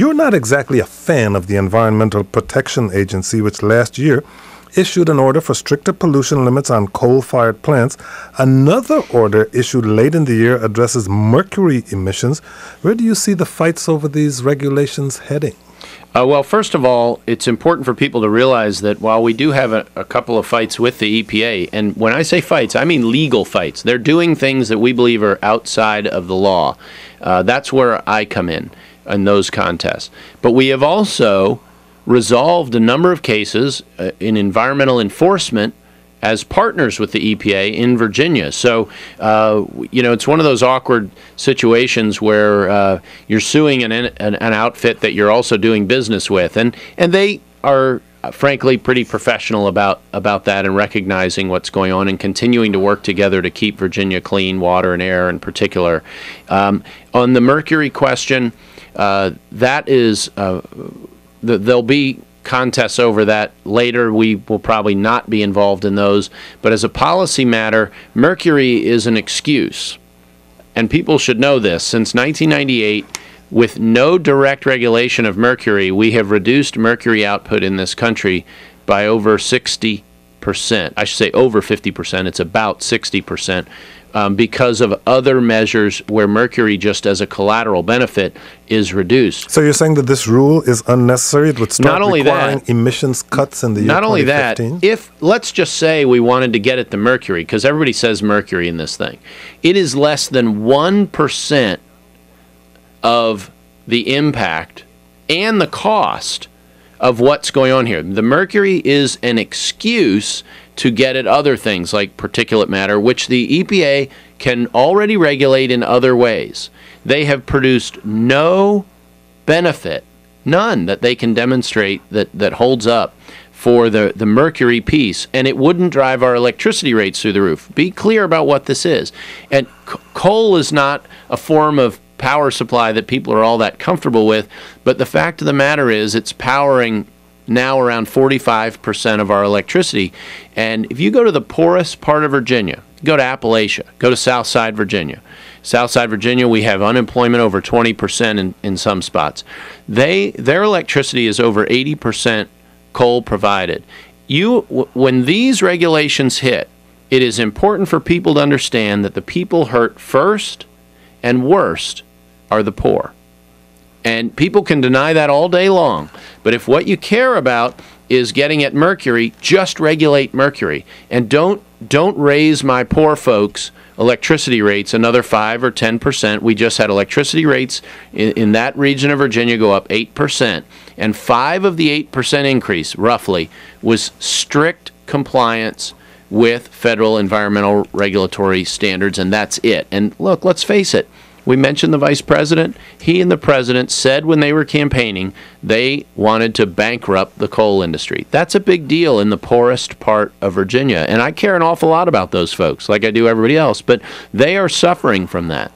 you're not exactly a fan of the Environmental Protection Agency, which last year issued an order for stricter pollution limits on coal-fired plants. Another order issued late in the year addresses mercury emissions. Where do you see the fights over these regulations heading? Well, first of all, it's important for people to realize that while we do have a couple of fights with the EPA, and when I say fights, I mean legal fights. They're doing things that we believe are outside of the law. That's where I come in those contests. But we have also resolved a number of cases in environmental enforcement as partners with the EPA in Virginia. So, it's one of those awkward situations where you're suing an outfit that you're also doing business with. And they are, frankly, pretty professional about that and recognizing what's going on and continuing to work together to keep Virginia clean, water and air in particular. On the mercury question, that is... There'll be contests over that later. We will probably not be involved in those. But as a policy matter, mercury is an excuse. And people should know this. Since 1998, with no direct regulation of mercury, we have reduced mercury output in this country by over 60%. I should say over 50%. It's about 60%. Because of other measures where mercury, just as a collateral benefit, is reduced. So you're saying that this rule is unnecessary? It would start requiring emissions cuts in the year 2015? Not only that, if, let's just say we wanted to get at the mercury, because everybody says mercury in this thing, it is less than 1% of the impact and the cost of what's going on here. The mercury is an excuse to get at other things like particulate matter, which the EPA can already regulate in other ways. They have produced no benefit, none that they can demonstrate that holds up for the mercury piece, and it wouldn't drive our electricity rates through the roof. Be clear about what this is. And coal is not a form of power supply that people are all that comfortable with, but the fact of the matter is it's powering now around 45% of our electricity. And if you go to the poorest part of Virginia, go to Appalachia, go to Southside Virginia. Southside Virginia, we have unemployment over 20% in some spots. Their electricity is over 80% coal provided. When these regulations hit, it is important for people to understand that the people hurt first and worst are the poor. And people can deny that all day long. But if what you care about is getting at mercury, just regulate mercury. And don't raise my poor folks' electricity rates another 5 or 10%. We just had electricity rates in that region of Virginia go up 8%. And 5 of the 8% increase, roughly, was strict compliance with federal environmental regulatory standards, and that's it. And look, let's face it. We mentioned the vice president. He and the president said when they were campaigning they wanted to bankrupt the coal industry. That's a big deal in the poorest part of Virginia. And I care an awful lot about those folks, like I do everybody else. But they are suffering from that.